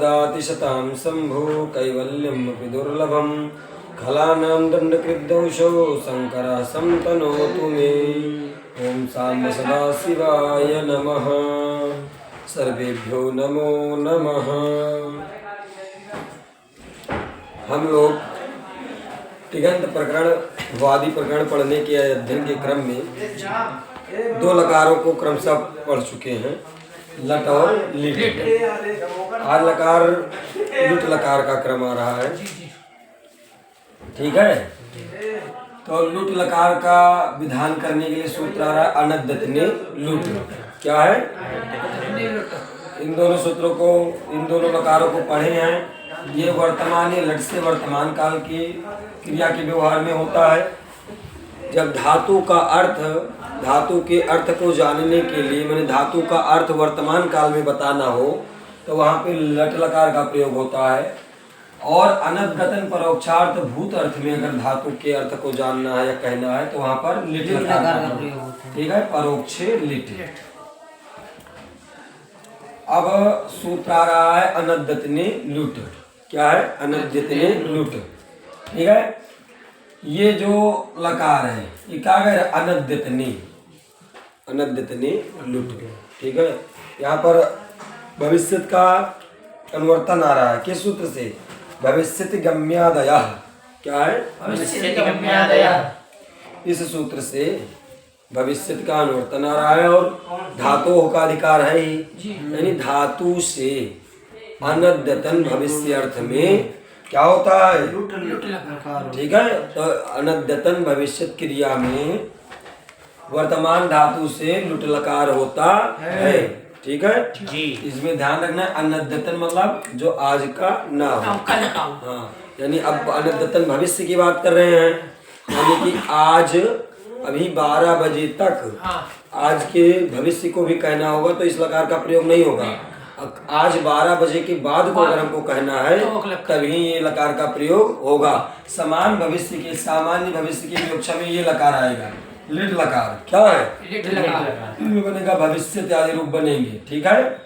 ददाति शतां शम्भो कैवल्यमपि दुर्लभं खलानां दण्डकृद्दोषो शङ्करः सन्तनोतु मे। ॐ साम्ब सदाशिवाय नमः। सर्वेभ्यो नमो नमः। हम लोग तिङन्त प्रकरण वादी प्रकरण पढ़ने के अध्ययन के क्रम में दो लकारों को क्रमशः पढ़ चुके हैं, लट और लिट। आज लकार लुट लकार का क्रम आ रहा है, ठीक है। तो लुट लकार का विधान करने के लिए सूत्र आ रहा है अनद्यतने लुट। क्या है? इन दोनों सूत्रों को, इन दोनों लकारों को पढ़े हैं। ये वर्तमान लट से वर्तमान काल की क्रिया के व्यवहार में होता है। जब धातु का अर्थ, धातु के अर्थ को जानने के लिए, मैंने धातु का अर्थ वर्तमान काल में बताना हो तो वहाँ पे लट लकार का प्रयोग होता है। और अनद्यतन परोक्षार्थ भूत अर्थ में अगर धातु के अर्थ को जानना है या कहना है तो वहाँ पर लिट लकार का प्रयोग होता है, ठीक है। परोक्षे लिट। अब सूत्र आ रहा है अनद्यतने लुट। क्या है? अनद्यतने लुट, ठीक है। ये जो लकार है ये क्या है? अनद्यतने, अनद्यतने लुट, ठीक है। यहाँ पर भविष्य का अनुवर्तन आ रहा है किस सूत्र से? भविष्यत गम्यादयः। क्या है? भविष्यति गम्यादयः। इस सूत्र से भविष्य का अनुवर्तन आ रहा है और धातु का अधिकार है ही, यानी धातु से अनद्यतन भविष्य अर्थ में क्या होता है? ठीक है। तो अनद्यतन भविष्य क्रिया में वर्तमान धातु से लुट लकार होता है, ठीक है जी। इसमें ध्यान रखना है अनद्यतन मतलब जो आज का ना हो। हाँ, यानी अब अनद्यतन भविष्य की बात कर रहे हैं, यानी कि आज अभी 12 बजे तक आज के भविष्य को भी कहना होगा तो इस लकार का प्रयोग नहीं होगा। आज 12 बजे के बाद को अगर हमको कहना है तभी ये लकार का प्रयोग होगा। समान भविष्य के, सामान्य भविष्य की विवक्षा में ये लकार आएगा, लिट लकार। क्या है? लिट लकार। इनमें बनेगा भविष्य इत्यादि रूप बनेंगे, ठीक है।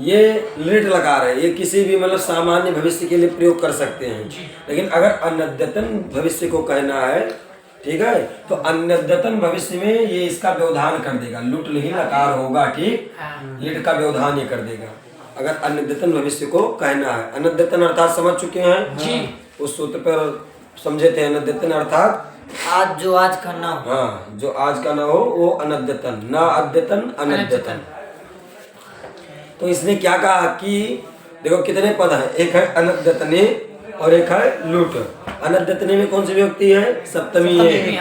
ये लिट लकार है, ये किसी भी मतलब सामान्य भविष्य के लिए प्रयोग कर सकते हैं। लेकिन अगर अनद्यतन भविष्य को कहना है, ठीक है, तो अनद्यतन भविष्य में ये इसका व्यवधान कर देगा, लुट ही लकार होगा, ठीक। लिट का व्यवधान ये कर देगा अगर अनद्यतन भविष्य को कहना है। अनद्यतन अर्थात समझ चुके हैं जी, उस सूत्र पर समझे थे। अनद्यतन अर्थात आज जो आज का ना हो। हाँ, जो आज का ना हो वो अनद्यतन, ना अद्यतन अनद्यतन। तो इसने क्या कहा कि देखो कितने पद हैं, एक है अनद्यतने और एक है लुट। अनद्यतने में कौन सी विभक्ति है? सप्तमी है।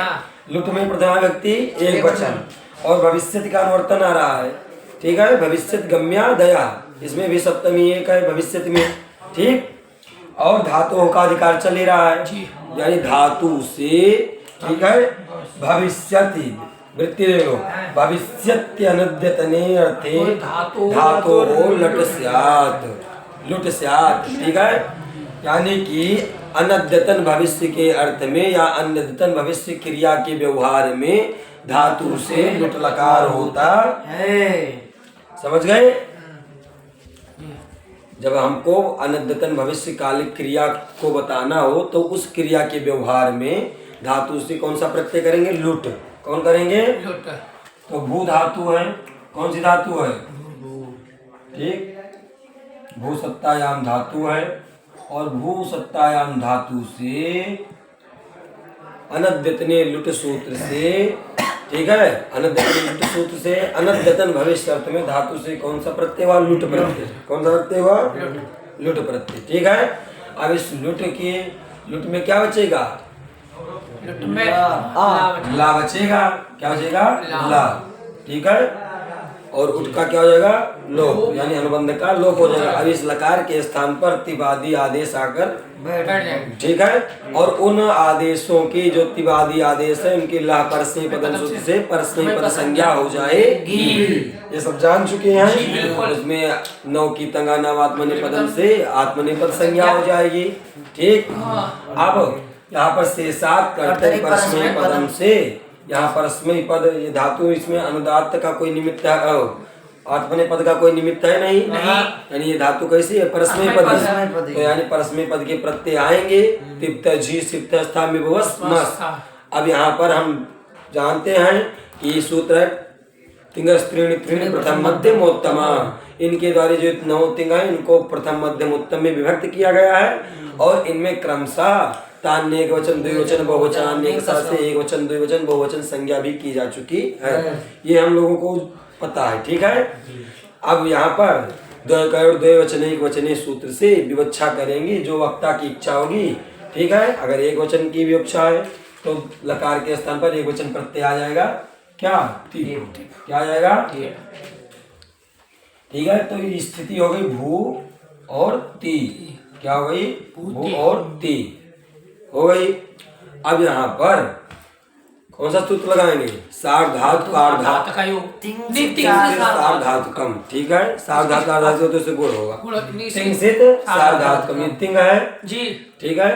लुट में प्रथमा व्यक्ति एक वचन और भविष्य का अनुवर्तन आ रहा है, ठीक है। भविष्यत गम्यादयः, इसमें भी सप्तमी एक है भविष्यत में, ठीक। और धातुओं का अधिकार चल ही रहा है, यानी धातु से, ठीक है। भविष्यति वृत्ति ले लो, भविष्यत्य अनद्यतने अर्थे धातु लट स्यात्, लुट स्यात्, ठीक है। यानी कि अनद्यतन भविष्य के अर्थ में या अनद्यतन भविष्य क्रिया के व्यवहार में धातु से लुट लकार होता है। समझ गए? जब हमको अनद्यतन भविष्य कालिक क्रिया को बताना हो तो उस क्रिया के व्यवहार में धातु से कौन सा प्रत्यय करेंगे? लुट। कौन करेंगे? लुट। तो भू धातु है, कौन सी धातु है? ठीक, भू सत्तायाम धातु है और भू सत्तायाम धातु से अनद्यतने लुट सूत्र से, ठीक है, अनद्यतन लुट सूत्र से अनद्यतन भविष्य अर्थ में धातु से कौन सा प्रत्यय हुआ? लुट प्रत्यय। कौन सा प्रत्यय हुआ? लुट प्रत्यय, ठीक है। अब इस लुट के, लुट में क्या बचेगा? लुट में ला बचेगा। क्या बचेगा? ला, ठीक है। और उठ का क्या हो जाएगा? लोप, यानी अनुबंध का लोप हो जाएगा। अब इस लकार के स्थान पर तिवादी आदेश आकर बैठ जाएगा, ठीक है। और उन आदेशों की जो तिवादी आदेश है उनकी ला परस्मैपद पदम सूत्र से परस्मैपद संज्ञा हो जाएगी। ये सब जान चुके हैं। उसमें नौ की तंगा नाम आत्मनेपदम से आत्मनेपद संज्ञा हो जाएगी, ठीक। अब यहाँ पर शेषात् कर्तरि परस्मैपदम से, यहाँ परस्मै पद ये धातु, इसमें अनुदात्त का कोई निमित्त है, आत्मनेपद पद का कोई निमित्त है नहीं, यानी ये धातु कैसी है, परस्मय पद है। तो यानी परस्मय पद के प्रत्यय आएंगे, तिप्त झी सिप्त स्था विभवस मस। अब यहाँ पर हम जानते हैं कि ये सूत्र है तिंगस त्रीणि त्रीणि प्रथम मध्यम उत्तम। इनके द्वारा जो 9 तिंग है इनको प्रथम मध्यम उत्तम में विभक्त किया गया है और इनमें क्रमशः तान्य एक वचन द्विवचन बहुवचन अन्य एक साथ से एक वचन द्विवचन बहुवचन संज्ञा भी की जा चुकी है। ये हम लोगों को पता है, ठीक है। अब यहाँ पर द्विवचन एक वचने सूत्र से विवक्षा करेंगे जो वक्ता की इच्छा होगी, ठीक है। अगर एक वचन की विवक्षा है तो लकार के स्थान पर एक वचन प्रत्यय आ जाएगा, क्या क्या आ जाएगा, ठीक है। तो ये स्थिति हो गई भू और ती, क्या हो गई, भू और ती हो गई। अब यहाँ पर कौन सा सूत्र लगाएंगे, सार्वधातुकम, ठीक है। सार्वधातुकम तो इससे गुण होगा, सार्वधातुकम ये तिंग है जी, ठीक है।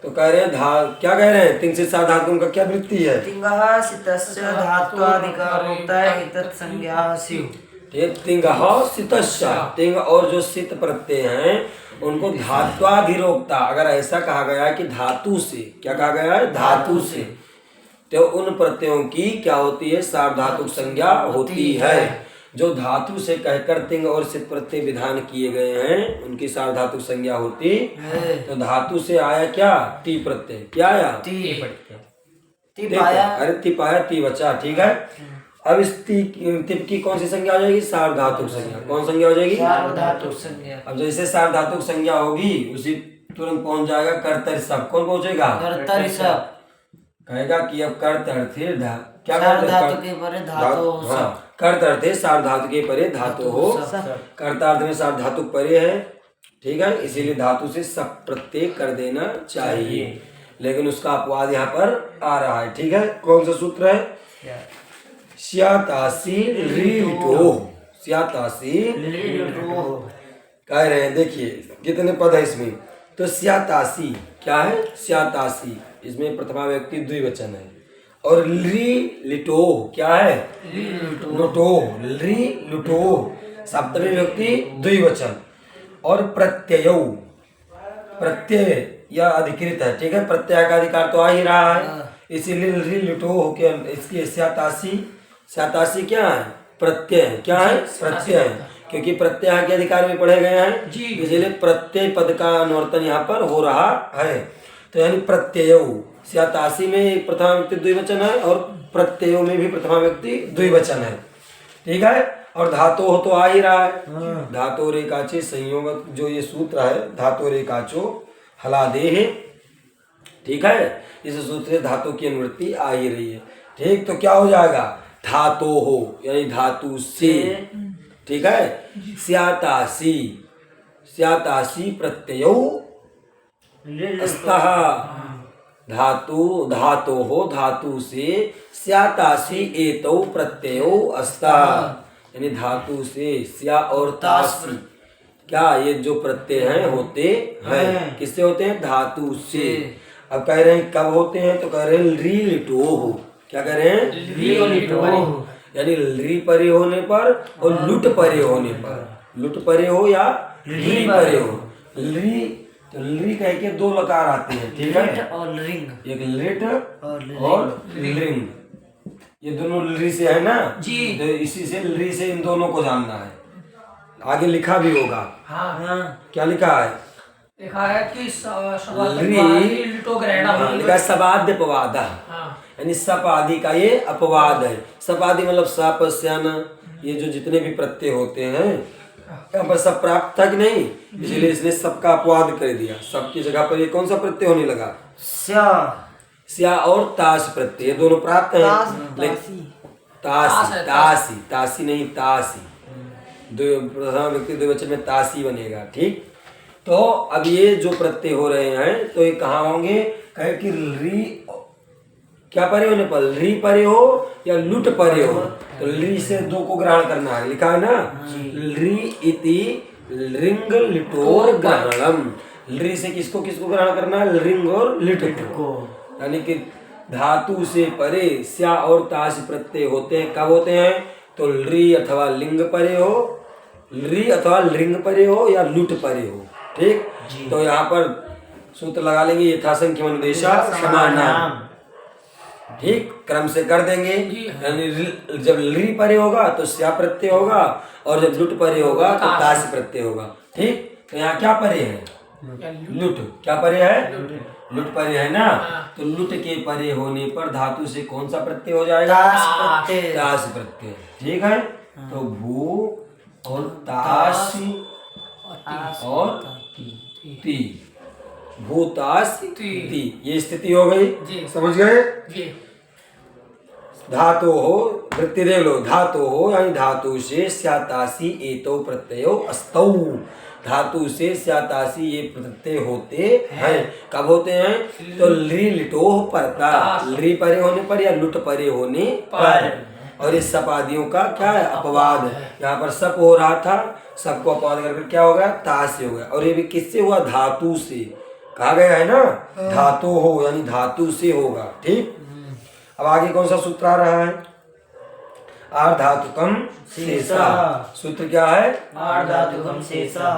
तो कह रहे हैं क्या कह रहे हैं, तिंग से सार्वधातुकम का क्या वृत्ति है, तिंगः सितस्य धात्वादिकारोक्तः एतत्संज्ञा स्युः। तिंग और जो सित प्रत्यय हैं उनको धात्वाधिरोक्ता, अगर ऐसा कहा गया है कि धातु से, क्या कहा गया है, धातु से, तो उन प्रत्ययों की क्या होती है, सार्वधातुक संज्ञा होती है। जो धातु से कहकर तिंग और सित प्रत्यय विधान किए गए हैं उनकी सार्वधातुक संज्ञा होती है। तो धातु से आया क्या, ती प्रत्यय, क्या आया, अरे ती पाया ती बचा, ठीक है। अब इस तिप की कौन सी संज्ञा हो जाएगी, सार्वधातुक संज्ञा। कौन संज्ञा हो जाएगी, सार्वधातुक संज्ञा। अब जैसे सार्वधातुक संज्ञा होगी उसी तुरंत पहुंच जाएगा कर्तरि सब। कौन पहुंचेगा, कर्तरि सब। कहेगा कि अब कर्तर्थे क्या सार्वधातु के परे धातु हो, कर्तर्थे सार्वधातु के परे धातु हो, कर्तार्थ में सार्वधातुक परे है, ठीक है। इसीलिए धातु से सब प्रत्यय कर देना चाहिए, लेकिन उसका अपवाद यहाँ पर आ रहा है, ठीक है। कौन सा सूत्र है, स्यातासी लीटो, स्यातासी कह रहे हैं। देखिए कितने पद है इसमें, तो स्यातासी क्या है, स्यातासी इसमें प्रथमा व्यक्ति द्विवचन है और लिटो क्या है, लुटो, लुटो सप्तमी व्यक्ति द्विवचन और प्रत्यय, प्रत्यय यह अधिकृत है, ठीक है। प्रत्यय का अधिकार तो आ ही रहा है, इसीलिए लिटो होके इसकी स्यातासी क्या है, प्रत्यय है, क्या है, प्रत्यय है, क्योंकि प्रत्यय के अधिकार में पढ़े गए हैं, इसलिए प्रत्यय पद का अनुवर्तन यहाँ पर हो रहा है। तो यानी प्रत्यय स्यातासी में प्रथमा व्यक्ति द्विवचन है और प्रत्ययों में भी प्रथमा व्यक्ति द्विवचन है, ठीक है। और धातु हो तो आ ही रहा है, धातु रेकाचे संयोग जो ये सूत्र है, धातु रेकाचो हलादेह, ठीक है। इस सूत्र से धातु की अनुवृत्ति आ ही रही है, ठीक। तो क्या हो जाएगा, धातु हो यानी धातु से, ठीक है। स्यातासी, स्यातासी प्रत्ययो अस्तः, धातु धातु हो धातु से, स्यातासी एतौ प्रत्ययो अस्तः, यानी धातु से स्या और तासी क्या ये जो प्रत्यय हैं होते हैं, किससे होते हैं, धातु से। अब कह रहे हैं कब होते हैं, तो कह रहे हैं री लिटो हो, क्या कह रहे हैं, री लिटो, यानी री परे होने पर और लुट परे होने पर, लुट परे हो या री परे हो। री तो ली कह के 2 लकार आते हैं, ठीक है, और रिंग, एक लेट और लिंग, ये दोनों ली से है ना जी, तो इसी से ली से इन दोनों को जानना है। आगे लिखा भी होगा, हाँ, क्या लिखा है, लिखा है कि लिखा सबाद्य अपवाद, यानी सप आदि का ये अपवाद है। सप आदि मतलब सप स्यान, ये जो जितने भी प्रत्यय होते हैं यहाँ पर सब प्राप्त था कि नहीं, इसलिए इसने सबका अपवाद कर दिया। सबकी जगह पर ये कौन सा प्रत्यय होने लगा, स्या और ताश प्रत्यय, दोनों प्राप्त हैं। तासी, तासी नहीं तासी, प्रथम व्यक्ति द्विवचन में तासी बनेगा, ठीक। तो अब ये जो प्रत्यय हो रहे हैं तो ये कहाँ होंगे, कहे कि री क्या परे होने पर, री परे हो या लुट परे हो, तो ली से 2 को ग्रहण करना है, लिखा है ना, री इति रिंग लिटोर ग्रहणम। ली से किसको किसको ग्रहण करना है, रिंग और लिट को, यानी कि धातु से परे स्या और ताश प्रत्यय होते हैं, कब होते हैं, तो ली अथवा लिंग परे हो, ली अथवा लिंग परे हो या लुट परे हो। ठीक, तो यहाँ पर सूत्र लगा लेंगे यथासंख्य अनुदेशा समानाम। ठीक, क्रम से कर देंगे। यानी जब ली परे होगा तो स्या प्रत्यय होगा और जब लुट परे होगा तो तास प्रत्यय होगा। ठीक, तो यहाँ क्या परे है? लुट। क्या परे है? लुट परे है ना। तो लुट के परे होने पर धातु से कौन सा प्रत्यय हो जाएगा? तास प्रत्यय। तास प्रत्यय। ठीक है, तो भू और तास और ती, भूतास ती, ये स्थिति हो गई। समझ गए? धातु हो, वृत्ति देख लो, धातु हो यानी धातु से स्यातासी एतो प्रत्ययो अस्तौ। धातु से स्यातासी ये प्रत्यय होते हैं। कब होते हैं? तो ली लिटोह परता, ली परे होने पर या लुट परे होने पर। और इस सप आदियों का क्या है? अपवाद। यहाँ पर सप हो रहा था, सप को अपवाद करके क्या हो गया? तास से हो गया। और ये भी किससे हुआ? धातु से। कहा गया है ना, धातु हो यानी धातु से होगा। ठीक, अब आगे कौन सा सूत्र आ रहा है? आर्धातुकम शेषा। सूत्र क्या है? आर्धातुकम शेषा।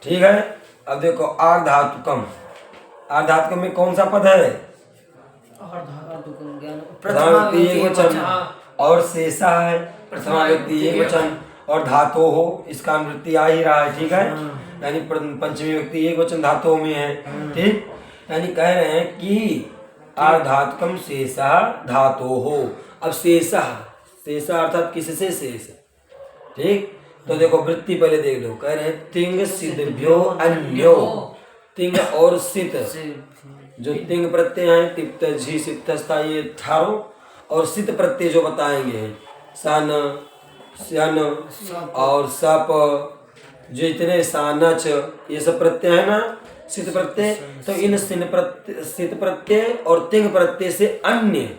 ठीक है, अब देखो आर्धातुकम, आर्धातुकम में कौन सा पद है? प्रथमा व्यक्ति एकवचन और शेषा है प्रथमा व्यक्ति एकवचन और धातु हो, इसका अनुवृत्ति आ ही रहा है। ठीक है, यानी पंचमी व्यक्ति एकवचन धातुओं में है। ठीक, यानी कह रहे हैं कि आर्धातुकम शेषा धातु हो। अब शेषा, शेषा अर्थात किससे शेष? ठीक, तो देखो वृत्ति पहले देख लो। कह रहे हैं तिंग सिद्धभ्यो अन्यो। तिंग और सित, जो तिंग प्रत्यय हैं तिप्त झी सिप्तस्था ये थारो, और सित प्रत्यय जो बताएंगे हैं सन सन और सप, जो इतने सानच ये सब प्रत्यय है ना सित प्रत्यय। तो इन सित प्रत्यय और तिंग प्रत्यय से अन्य,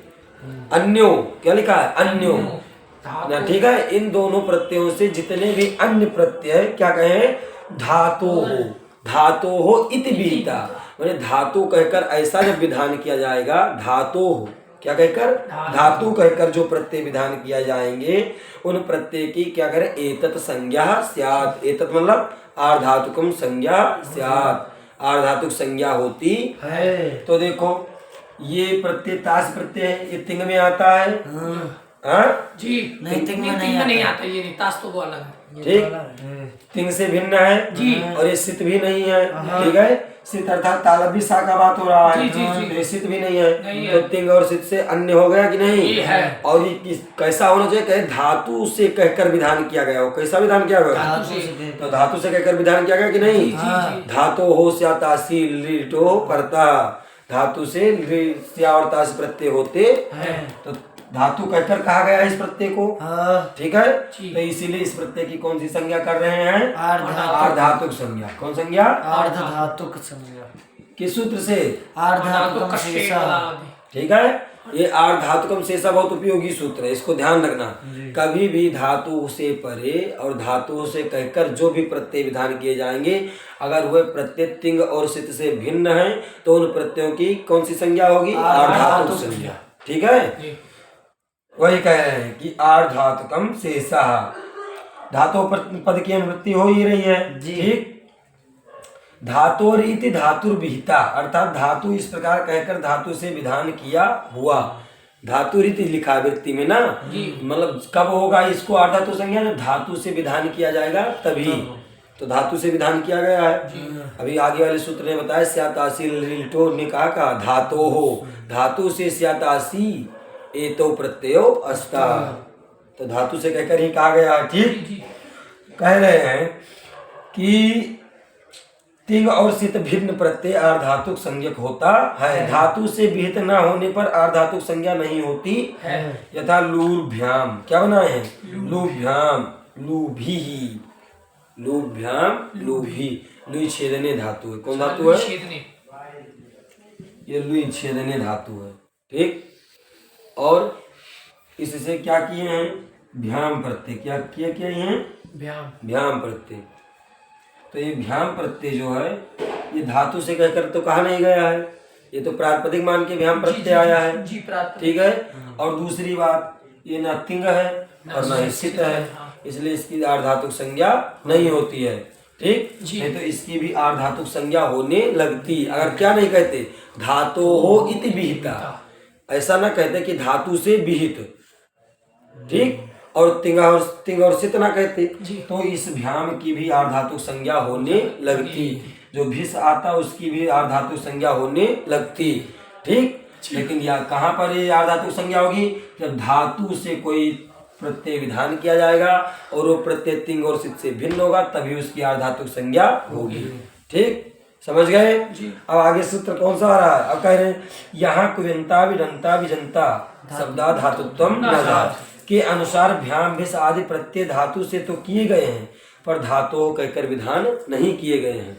अन्यो क्या लिखा है? अन्यो ना। ठीक है, इन दोनों प्रत्ययों से जितने भी अन्य प्रत्यय क्या कहें? धातु हो, धातु हो इति विहिता। मैंने धातु कहकर ऐसा जब विधान किया जाएगा, धातु हो क्या कहकर? धातु कहकर जो प्रत्यय विधान किया जाएंगे उन प्रत्यय की क्या करें? एतत् संज्ञा स्यात्। एतत् मतलब आर्धातुकम संज्ञा स्यात्, आर्धातुक संज्ञा होती है। तो देखो ये प्रत्यय तास प्रत्यय है, ये तिंग में आता है। हाँ जी, नहीं तिंग में नहीं आता, ये तास तो वो अलग है। ठीक, तिंग से भिन्न है जी। और ये सित भी नहीं है। ठीक है, सित अर्थात तालव्य सा का बात हो रहा है। तो ये सित भी नहीं है, तो तिंग और सित से अन्य हो गया कि नहीं? ये है। और ये कैसा होना चाहिए? कहे धातु से कहकर विधान किया गया हो। कैसा विधान किया गया? तो धातु से कहकर विधान किया गया कि नहीं? धातु हो स्यातासी लिटो परता, धातु से स्या और तास प्रत्यय होते हैं। तो धातु कहकर कहा गया है इस प्रत्यय को। ठीक है, तो इसीलिए इस प्रत्यय की कौन सी संज्ञा कर रहे हैं? आर्धातुक संज्ञा। कौन संज्ञा? आर्धातुक संज्ञा। किस सूत्र से? आर्धातुकम शेषा। ठीक है, ये आर्धातुकम शेषा बहुत उपयोगी सूत्र है, इसको ध्यान रखना। कभी भी धातु से परे और धातु से कहकर जो भी प्रत्यय विधान किए जाएंगे, अगर वह प्रत्यय तिंग और सित से भिन्न है तो उन प्रत्ययों की कौन सी संज्ञा होगी? आर्धातुक संज्ञा। ठीक है, वही कह रहे हैं कि आर्धातुकम शेषा। धातु पद की अनुवृत्ति हो ही रही है। ठीक, धातुरीति धातुर्विहिता, अर्थात धातु इस प्रकार कहकर धातु से विधान किया हुआ। धातुरीति लिखा वृत्ति में ना, मतलब कब होगा इसको आर्धातु संज्ञा? जब धातु से विधान किया जाएगा तभी। तो धातु से विधान किया गया है। अभी आगे वाले सूत्र ने बताया स्यातासी लिटो ने कहा धातु हो, धातु से स्यातासी एतो प्रत्ययो अस्ता। तो धातु से कहकर ही कहा गया है। ठीक, कह रहे हैं कि तिंग और सित भिन्न प्रत्यय आर्धातुक संज्ञक होता है। धातु से विहित न होने पर आर्धातुक संज्ञा नहीं होती है। यथा लूभ्याम, क्या बनाए हैं? लूभ्याम लूभी, लूभ्याम लूभी। लुई छेदने धातु है। कौन धातु है? ये लुई छेदने धातु है। ठीक, और इससे क्या किए हैं? भ्याम प्रत्यय। क्या किए हैं? भ्याम प्रत्यय। तो ये भ्याम प्रत्यय जो है ये धातु से कहकर तो कहा नहीं गया है, ये तो प्रातिपदिक मान के भ्याम प्रत्यय आया है। ठीक है, और दूसरी बात ये न तिंग है और न ही सित है, इसलिए इसकी आर्धातुक संज्ञा नहीं होती है। ठीक, नहीं तो इसकी भी आर्धातुक संज्ञा होने लगती अगर क्या नहीं कहते धातो हो इति विहिता, ऐसा ना कहते कि धातु से विहित। ठीक, और तिंग और सित ना कहते तो इस भ्याम की भी आर्धातुक संज्ञा होने लगती। जो भिस आता उसकी भी आर्धातुक संज्ञा होने लगती। ठीक, लेकिन यह कहाँ पर ये आर्धातुक संज्ञा होगी? जब धातु से कोई प्रत्यय विधान किया जाएगा और वो प्रत्यय तिंग और सित से भिन्न होगा तभी उसकी आर्धातुक संज्ञा होगी। ठीक, समझ गए? अब आगे सूत्र कौन सा आ रहा है? अब कह रहे हैं यहाँ कुव्यंता विडंता विजंता शब्दा धातुत्वम नजात के अनुसार भ्याम भिस आदि प्रत्यय धातु से तो किए गए हैं पर धातु कहकर विधान नहीं किए गए हैं।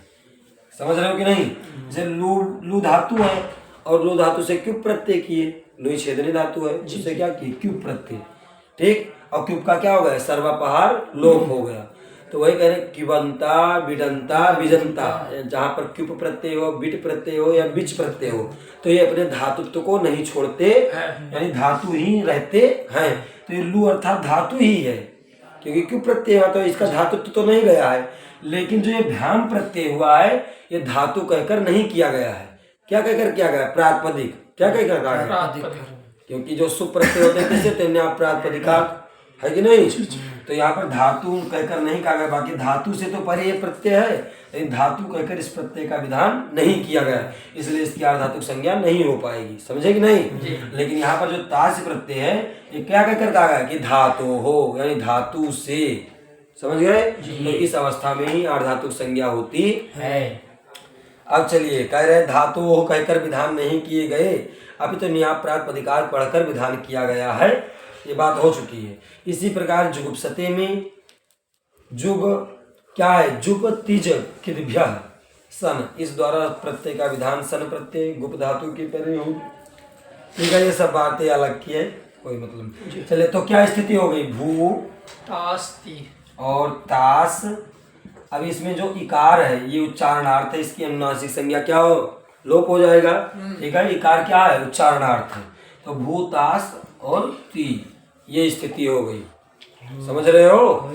समझ रहे हो कि नहीं? जैसे लू धातु है और लू धातु से क्यूब प्रत्यय किए, लुई छेदनी धातु है जिससे क्या किए क्यूब प्रत्यय। ठीक, और क्यूब का क्या हो गया? सर्वपहार लोप हो गया। तो वही कह रहे क्यूबंता विडंता विजंता, जहाँ पर क्यूब प्रत्यय हो, बिट प्रत्यय हो या बिच प्रत्यय हो तो ये अपने धातुत्व को नहीं छोड़ते, यानी धातु ही रहते हैं। तो ये लू अर्थात धातु ही है क्योंकि क्यूब प्रत्यय हुआ तो इसका धातुत्व तो नहीं गया है। लेकिन जो ये भ्याम प्रत्यय हुआ है ये धातु कहकर नहीं किया गया है। क्या कहकर किया गया? प्रातिपदिक। क्या कहकर कहा गया? क्योंकि जो सुप्रत्यय होते हैं किसे तेन्य प्रातिपदिका है कि नहीं? तो यहाँ पर धातु कहकर नहीं कहा गया। बाकी धातु से तो परे ये प्रत्यय है लेकिन धातु कहकर इस प्रत्यय का विधान नहीं किया गया, इसलिए इसकी आर्धातुक संज्ञा नहीं हो पाएगी। समझे कि नहीं? लेकिन यहाँ पर जो तास प्रत्यय है ये क्या कहकर कहा गया कि धातु हो, यानी धातु से। समझ गए? तो इस अवस्था में ही आर्धातुक संज्ञा होती है। अब चलिए कह रहे धातु हो कहकर विधान नहीं किए गए, अभी तो न्याय प्रातिपदिकार पढ़कर विधान किया गया है, ये बात हो चुकी है। इसी प्रकार जुगुप्सते में जुग क्या है? जुग तिज किद्भ्य सन, इस द्वारा प्रत्यय का विधान सन प्रत्यय गुप धातु की परे हो। ठीक है, ये सब बातें अलग की है, कोई मतलब नहीं। चले तो क्या स्थिति हो गई? भू तास और तास। अब इसमें जो इकार है ये उच्चारणार्थ है, इसकी अनुनासिक संज्ञा क्या हो? लोप हो जाएगा। ठीक है, इकार क्या है? उच्चारणार्थ है। तो भूतास और ती ये स्थिति हो गई। समझ रहे हो?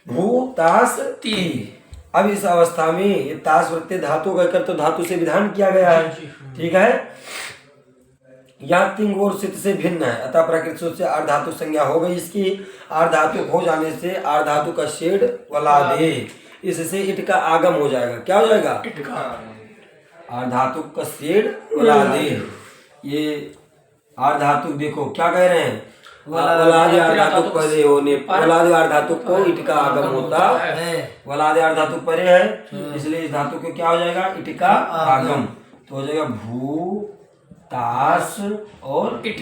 भूतास ती। अब इस अवस्था में ये तास प्रत्यय धातु कहकर तो धातु से विधान किया गया है। ठीक है, या तिंग और सित से भिन्न है अतः प्राकृत सूत्र से आर्धातु संज्ञा हो गई। इसकी आर्धातु हो जाने से आर्धातु का शेड वलादे, इससे इट का आगम हो जाएगा। क्या हो जाएगा? आर्धातु का शेड वलादे। ये आर्धातु देखो क्या कह रहे हैं? वलादे आर्धातु परे होने, वलादे आर्धातु को इट का आगम होता है। वलादे आर्धातु परे है इसलिए इस धातु को क्या हो जाएगा? इट का आगम। तो हो जाएगा भू तास और इट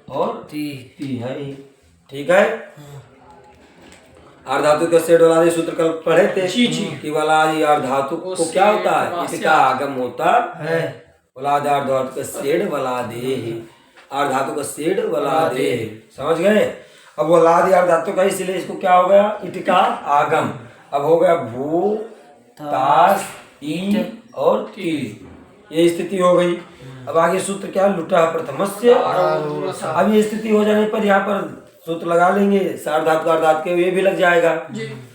और ती है। ठीक है, आर्धातु का सेठ वलादि सूत्र कल पढ़े थे कि वलादि आर्धातु को क्या होता है? इट का आगम होता है। वलादि आर्धातु का सेठ वलादे, आर्धातु का सेठ वलादे। समझ गए? अब वलादि आर्धातु का इसलिए इसको क्या हो गया? इट का आगम। अब हो गया भू तास ई और ती, ये स्थिति हो गई। अब आगे सूत्र क्या? लुटा प्रथमस्य। अब ये स्थिति हो जाने पर यहाँ पर सूत्र लगा लेंगे सार्धातु आर्धातु के, ये भी लग जाएगा।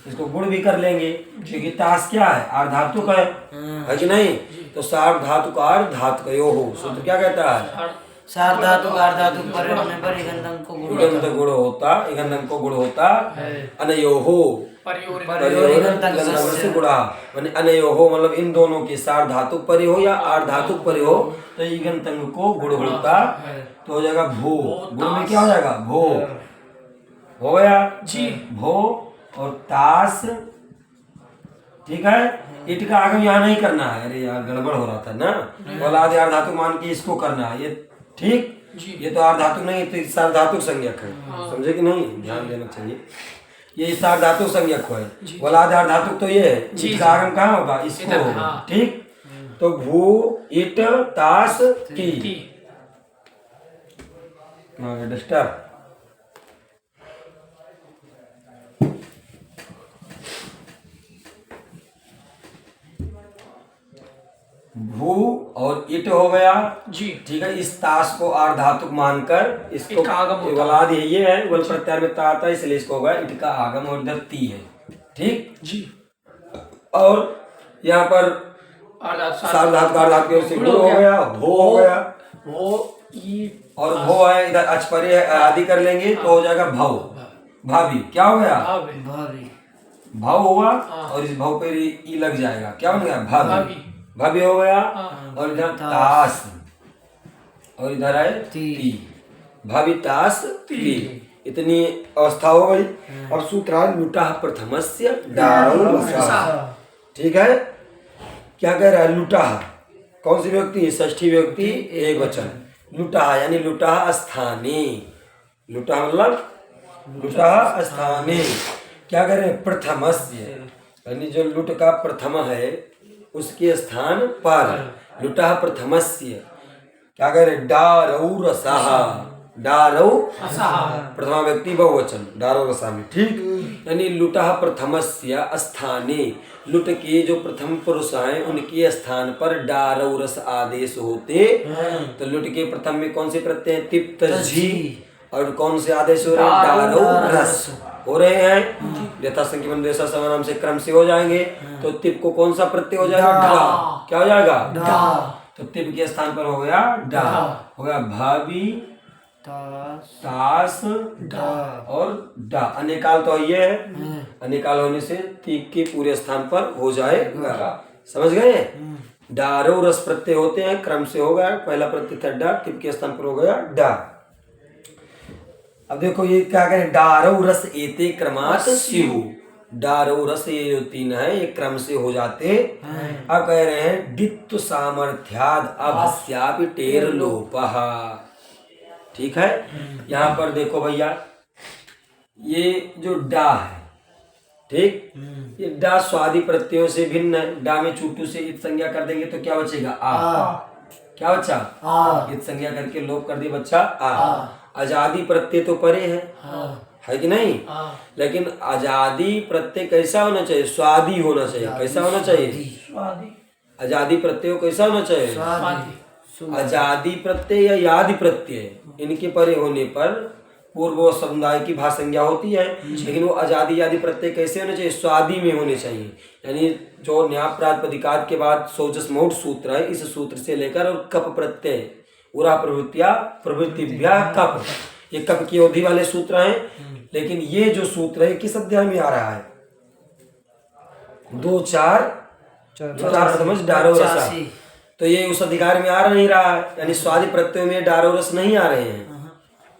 इसको गुण भी कर लेंगे क्योंकि तास क्या है? आर्धातु का है कि नहीं? तो सार्धातु का आर्धातु का यो हो सूत्र क्या कहता है? सार्धातु आर्धातु परे होने पर इगंधं को गुण होता, इगंधं को गुण होता अनयोहो से गुणा, अनयोहो मतलब इन दोनों के सार्धातु परे हो या आर्धातु परे हो तो इगंतंग को गुण होता तो हो जाएगा भो। गुण में क्या हो जाएगा? भो हो गया जी। भो और तास। ठीक है, इट का आगम यहाँ नहीं करना है। अरे यार गड़बड़ हो रहा था ना, वलादे आर्धातु मान के इसको करना है। ये ठीक, ये तो आर्धातु नहीं तो सार्धातुक संज्ञक है। समझे कि नहीं? ध्यान देना चाहिए। ये सार्धातुक संज्ञक है, वलादे आर्धातुक तो ये है। इसका आगम कहाँ होगा? इसको होगा। ठीक, तो भू इट तास ती। डस्टर भू और इट हो गया जी ठीक है। इस ताश को आर्धातुक मानकर इसको इट का आगम होता है। वलाद ये है वल प्रत्यार में ता आता है इसलिए इसको होगा इट का आगम और इधर ती है ठीक। जी और यहाँ पर आर्धातु सार्वधातुक आर्धातुक की ओर से गुण हो गया भो हो गया वो ई और भो है इधर अचपरे है आदि कर लेंगे तो हो जाएगा भव भाभी क्या हो गया भावे भाभी भाव हुआ हाँ। और इस भाव पे ई लग जाएगा क्या बन गया भाभी भाभी। भाभी हो गया हाँ। और इधर ताश और इधर है ती। ती भाभी ताश ती इतनी अवस्था हो गई। और सूत्रार्थ लुटा प्रथमस्य डारौरसः ठीक है। क्या कह रहा है लुटा कौन सी व्यक्ति षष्ठी व्यक्ति एक वचन लुटा यानी लुटा स्थाने लुटा मतलब लुटा स्थाने क्या कह रहे हैं प्रथमस्य यानी जो लुट का प्रथम है उसके स्थान पर लुटा प्रथमस्य क्या कह रहे डारौरसः डारौ प्रथमा व्यक्ति बहुवचन डारौरसः में ठीक। यानी लुटा प्रथमस्य स्थाने लुट के जो प्रथम पुरुष हैं उनके स्थान पर डारौरस आदेश होते तो लुट के प्रथम में कौन से प्रत्यय हैं तिप्त झी और कौन से आदेश हो रहे हैं डारौरस हो रहे हैं यथा संख्या देशा समानाम से क्रम से हो जाएंगे तो तिप को कौन सा प्रत्यय हो जाएगा डा क्या हो जाएगा डा तो तिप के स्थान पर हो गया डा हो गया भाभी ताश डा और डा अनेकाल तो ये है अनेकाल होने से तीक के पूरे स्थान पर हो जाएगा समझ गए। डारो रस प्रत्यय होते हैं क्रम से हो गया पहला प्रत्यय था डा तिप के स्थान पर हो गया डा। अब देखो ये क्या करें डारो रस एते क्रमात् स्यु डारो रस ये जो तीन है ये क्रम से हो जाते। अब कह रहे हैं दित्व सामर्थ्याद अभस्यापि टेर लोपः ठीक है। यहाँ पर देखो भैया ये जो डा है ठीक ये डा स्वादि प्रत्ययों से भिन्न है। डा में चूटू से इत संज्ञा कर देंगे तो क्या बचेगा आ क्या बच्चा इत संज्ञा करके लोप कर दिए बच्चा आ। आजादी प्रत्यय तो परे है कि नहीं लेकिन आजादी प्रत्यय कैसा होना चाहिए स्वादी होना चाहिए कैसा होना चाहिए आजादी प्रत्यय कैसा होना चाहिए आजादी प्रत्यय या यादि प्रत्यय इनके परे होने पर पूर्व समुदाय की भाषा होती है लेकिन वो आजादी यादि प्रत्यय कैसे होने चाहिए स्वादी में होने चाहिए। यानी जो न्याय प्रातिपदिकात के बाद सोजस मोट सूत्र है इस सूत्र से लेकर और कप प्रत्यय उरा प्रवृत्तिया प्रवृत्तिभ्या कप ये कप की अवधि वाले सूत्र हैं। लेकिन ये जो सूत्र है किस अध्याय में आ रहा है 2-4 समझ डारो रसा तो ये उस अधिकार में आ नहीं रहा है यानी स्वादि प्रत्ययों में डारो रस नहीं आ रहे हैं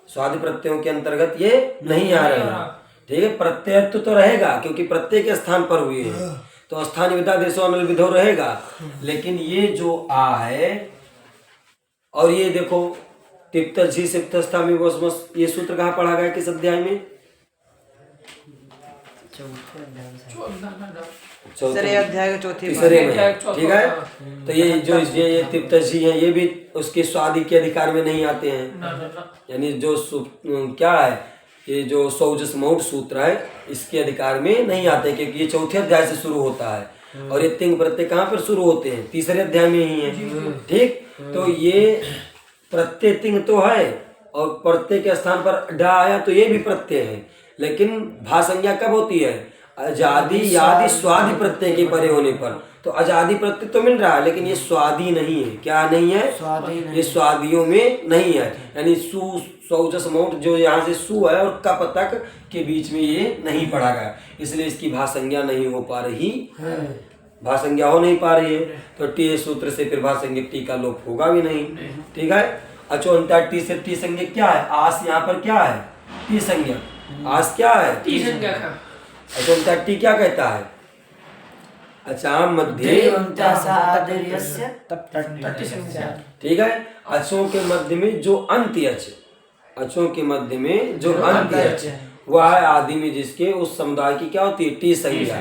स्वादि प्रत्ययों के अंतर्गत ये नहीं आ रहे हैं ठीक है। प्रत्ययत्व तो रहेगा क्योंकि प्रत्यय के स्थान पर हुए हैं तो स्थान विधा देशो अनल विधो रहेगा लेकिन ये जो आ है और ये देखो तिप्त झी सिप्तस्था में बस ये सूत्र कहाँ पढ़ा गया किस अध्याय में तीसरे अध्याय का चौथी तीसरे में ठीक है। तो ये जो ये तिप्त झी है ये भी उसके स्वादि के अधिकार में नहीं आते हैं यानी जो क्या है ये जो सौजस मौट सूत्र है इसके अधिकार में नहीं आते क्योंकि ये चौथे अध्याय से शुरू होता है और ये तिंग प्रत्यय कहाँ पर शुरू होते हैं तीसरे अध्याय में ही है ठीक। तो ये प्रत्यय तिंग तो है और प्रत्यय के स्थान पर डा आया तो ये भी प्रत्यय है लेकिन भासंज्ञा कब होती है आजादी यादि स्वादि प्रत्यय के परे होने पर। तो आजादी प्रत्यय तो मिल रहा है लेकिन ये स्वादी नहीं है क्या नहीं है ये स्वादियों में नहीं है यानी सु सौजस मौट जो यहाँ से सु है और कप तक के बीच में ये नहीं पढ़ा गया इसलिए इसकी भाषंज्ञा नहीं हो पा रही भाषंज्ञा हो नहीं पा रही है। तो टी सूत्र से फिर भाषंज्ञ टी का लोप होगा भी नहीं ठीक है। अच्छो अंतर टी से टी संज्ञा क्या है आस यहाँ पर क्या है टी संज्ञा आस क्या है अच्छा अंतर टी क्या कहता है अच्छा मध्य ठीक है। अच्छों के मध्य में जो अंत्य अच्छों के मध्य में जो अंत्य वह है आदि में जिसके उस समुदाय की क्या होती है टी संज्ञा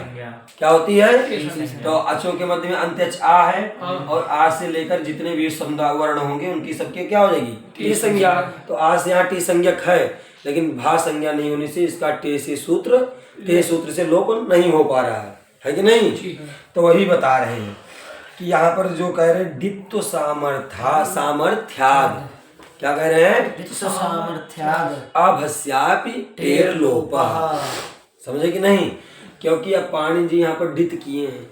क्या होती है। तो अच्छों के मध्य में अंत्य आ है और आ से लेकर जितने भी समुदाय वर्ण होंगे उनकी सबके क्या हो जाएगी टी संज्ञा। तो आ से यहाँ टी संज्ञक है लेकिन भा संज्ञा नहीं होने से इसका टे से सूत्र से लोप नहीं हो पा रहा है कि नहीं। तो वही बता रहे हैं कि यहाँ पर जो कह रहे हैं दित्व सामर्थ्याद, क्या कह रहे हैं? दित्व सामर्थ्याद अभस्यापि टेर लोपः। समझे कि नहीं? क्योंकि अब पाणिनि जी यहाँ पर डित किए हैं,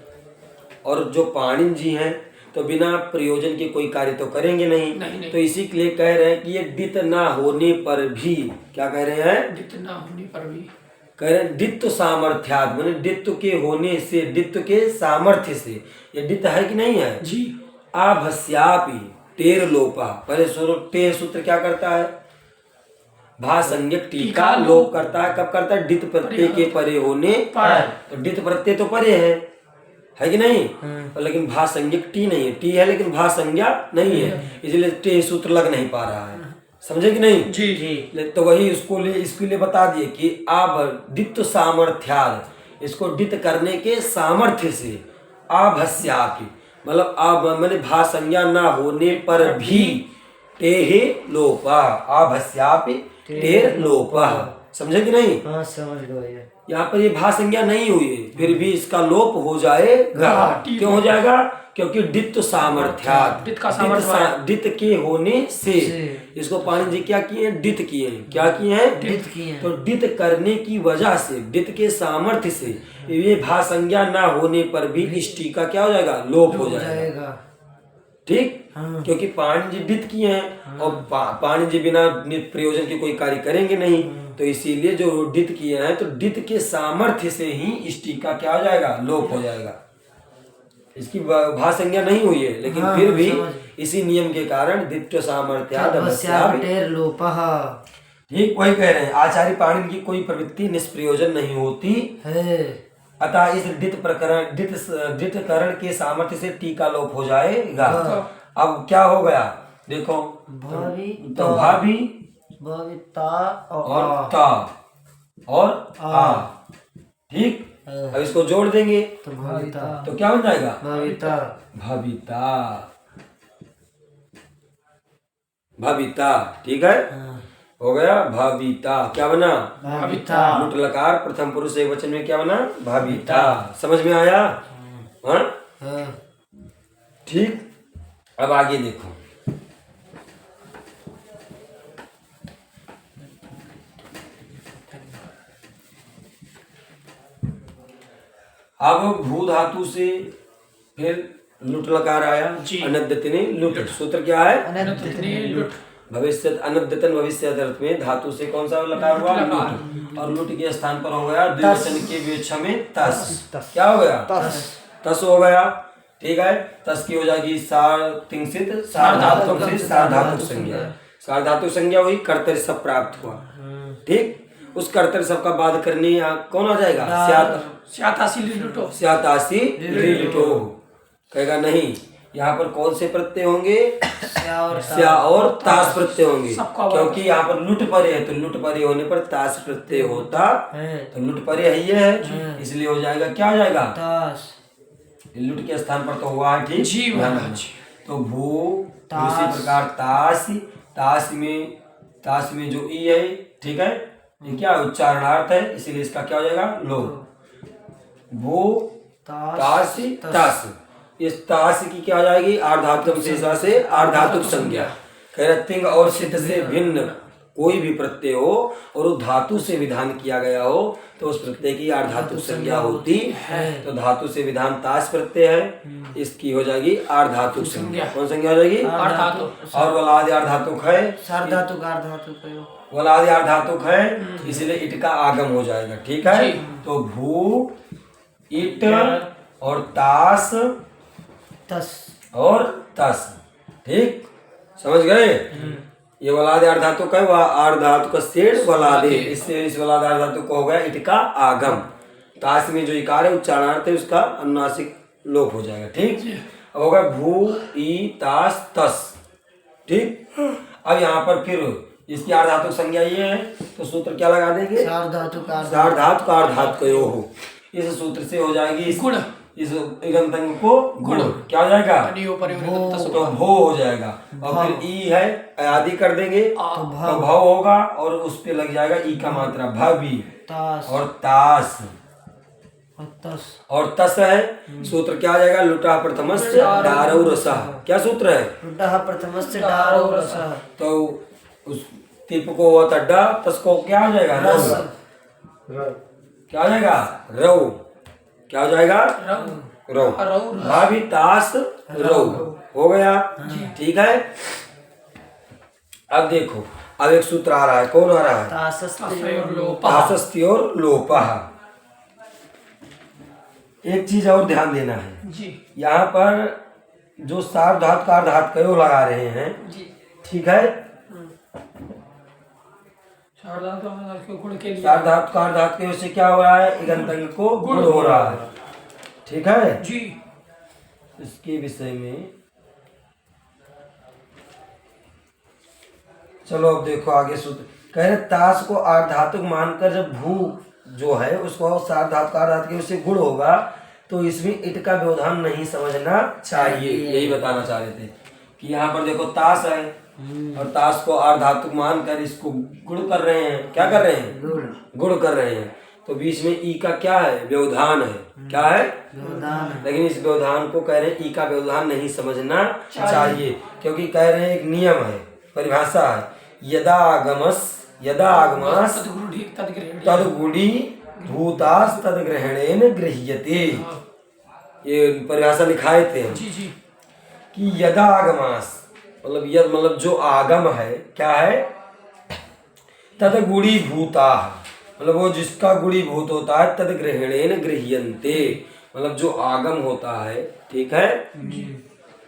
और जो पाणिनि जी हैं तो बिना प्रयोजन के कोई कार्य तो करेंगे नहीं। तो इसी के लिए कह रहे हैं कि ये डित ना होने पर भी, क्या कह रहे हैं? डित ना होने पर भी कह रहे हैं दित्व सामर्थ्याद, माने दित्व के होने से, दित्व के सामर्थ्य से। ये डित है कि नहीं है जी। आभस्यापि टेर लोपा, पहले टेर सूत्र क्या करता है? भासंज्ञक टी का लोप करता है। कब करता है? डित प्रत्यय के परे होने पर। तो डित प्रत्यय तो परे है कि नहीं? तो लेकिन भासंज्ञक टी नहीं है, टी है लेकिन भासंज्ञा नहीं है, इसलिए टे सूत्र लग नहीं पा रहा है। समझे कि नहीं? जी जी। तो वही इसके लिए बता दिए कि आप दित्व सामर्थ्याद, इसको डित करने के सामर्थ्य से, आभस्यापि मतलब आप मैंने भासंज्ञा ना होने पर भी टेहे लोपा, आभस्यापि टेर लोपा। समझे कि नहीं? हाँ समझ गए। यहाँ पर ये भासंज्ञा नहीं हुई है, फिर भी इसका लोप हो जाएगा। क्यों हो जाएगा? क्योंकि डित्व सामर्थ्याद, डित के होने से। इसको पाणिनि जी क्या किए हैं? डित किए हैं। क्या किए हैं? डित किए हैं। तो डित करने की वजह से, डित के सामर्थ्य से ये भासंज्ञा ना होने पर भी इस टी का क्या हो जाएगा? लोप हो जाएगा। ठीक? क्योंकि पाणिनि जी डित किए हैं, और पाणिनि जी बिना प्रयोजन के कोई कार्य करेंगे नहीं, तो इसीलिए जो डित किए हैं, तो डित के सामर्थ्य से ही इस टी का क्या हो जाएगा? लोप हो जाएगा। इसकी भासंज्ञा नहीं हुई है, लेकिन फिर भी इसी नियम के कारण दित्व सामर्थ्याद अभस्यापि टेर लोपः। ठीक वही कह रहे हैं, आचार्य पाणिनि की कोई प्रवृत्ति निष्प्रयोजन नहीं होती है, अतः इस डितकरण के सामर्थ्य से टी का लोप हो जाएगा। अब क्या हो गया? देखो, तो भाभी भविता और ता और आ। ठीक? अब इसको जोड़ देंगे तो भविता, तो क्या बन जाएगा? भविता। भविता, भविता। ठीक है, हो गया भविता। क्या बना? भविता। लुट लकार प्रथम पुरुष एक वचन में क्या बना? भविता। समझ में आया? हाँ ठीक। अब आगे देखो, अब भू धातु से फिर लुट लकार आया, अनद्यतने लुट। सूत्र क्या है? अनद्यतने लुट। भविष्य अनद्यतन भविष्य अर्थ में धातु से कौन सा लकार हुआ? लुट। और लुट के स्थान पर हो गया द्विवचन के विवक्षा में तस। क्या हो गया? तस हो गया। ठीक है, तस की हो जाएगी सार्वतिंसित सार्वधातुक से सार्वधातुक संज्ञा। सार्वधातुक संज्ञा हुई, कर्तरी सब प्राप्त हुआ। ठीक, उस कर्तरी सब का बाध करने कौन आ जाएगा? स्यातासी लिटो। स्यातासी लिटो। कहेगा नहीं, यहाँ पर कौन से प्रत्यय होंगे? स्या और तास प्रत्यय होंगे, क्योंकि यहाँ पर लुट परे है, तो लुट परे होने पर तास प्रत्यय होता है, तो लुट परे है ये है, इसलिए हो जाएगा। क्या हो जाएगा? तास। लुट के स्थान पर तो हुआ है। ठीक जी महाराज। तो भू, उसी प्रकार तास, तास में जो ई है, ठीक है, ये क्या उच्चारणार्थ है, इसीलिए इसका क्या हो जाएगा? लोप। भू तास तास, इस तास की क्या हो जाएगी? आर्धातुक शेषा से आर्धातुक संज्ञा। कह रहे तिंग और सिद्ध से भिन्न कोई भी प्रत्यय हो और वो धातु से विधान किया गया हो, तो उस प्रत्यय की आर्धातुक संज्ञा होती है। तो धातु से विधान तास प्रत्यय है, इसकी हो जाएगी आर्धातुक संज्ञा। कौन संज्ञा हो जाएगी? आर्धातुक। और वलादि आर्धातुक है, सार्वधातुक आर्धातुक, वलादि आर्धातुक है, इसलिए इट का आगम हो जाएगा। ठीक है, तो भू, इट और तास, तस और तस। ठीक, समझ गए? ये वलादे आर्धातुक है, वह आर्धातुक शेष वलादे, इससे इस वलादे आर्धातुक को हो गया इट का आगम। तास में जो इकार है उच्चारणार्थ है, उसका अनुनासिक लोप हो जाएगा। ठीक, अब होगा भू, ई, तास, तस। ठीक, अब यहाँ पर फिर इसकी आर्धातुक संज्ञा ये है, तो सूत्र क्या लगा देंगे? सार्वधातुक आर्धातुक। इस सूत्र से हो जाएगी गुण, इस इगंतंग को गुण। क्या हो जाएगा? तो भो हो जाएगा, और फिर ई है आदि कर देंगे तो भव होगा, और उस पे लग जाएगा ई का मात्रा भवी और तास। और तस है, सूत्र क्या आ जाएगा? लुटा प्रथमस्य डारौ रसः। क्या सूत्र है? लुटः प्रथमस्य डारौ रसः। तो उस तिप को हुआ था डा, तस को क्या हो जाएगा? रस। क्या हो जाएगा? रौ। क्या हो जाएगा? रौ। रौ। भाभी तास रौ हो गया। ठीक है। अब देखो, अब एक सूत्र आ रहा है। कौन आ रहा है? तस्योर लोपः। तासस्त्योर लोपः। एक चीज और ध्यान देना है, जी यहाँ पर जो सार्वधातु का अर्धातुकयो लगा रहे हैं, जी। ठीक है। सार्वधातु के गुण के लिए सार्वधातु का अर्धातुकयो से क्या हो रहा है? इगंत अंग को गुण हो रहा है। ठीक है। जी। इसके विषय में चलो अब देखो आगे सूत्र कह रहे, ताश को अर्धातुक मानकर जब भू जो है उसको सार्वधातु का अर्धातुक उससे गुण होगा, तो इसमें इट का व्यवधान नहीं समझना चाहिए। यही बताना चाह रहे थे कि यहाँ पर देखो ताश है और ताश को अर्धातुक मानकर इसको गुण कर रहे हैं। क्या कर रहे हैं? गुण कर रहे हैं। तो बीच में ई का क्या है? व्यवधान है। क्या है? व्यवधान। लेकिन इस व्यवधान को कह रहे हैं ई का व्यवधान नहीं समझना चाहिए, क्योंकि कह रहे हैं एक नियम है, परिभाषा है, यदा आगमस तदगुणी भूतास तदग्रहणेन गृह्यते। ये परिभाषा लिखाए थे हम जी जी। कि यदा आगमास मतलब जो आगम है, क्या है? तदगुणी भूता, मतलब वो जिसका गुणी भूत होता है, तदग्रहणेन गृह्यन्ते, मतलब जो आगम होता है। ठीक है।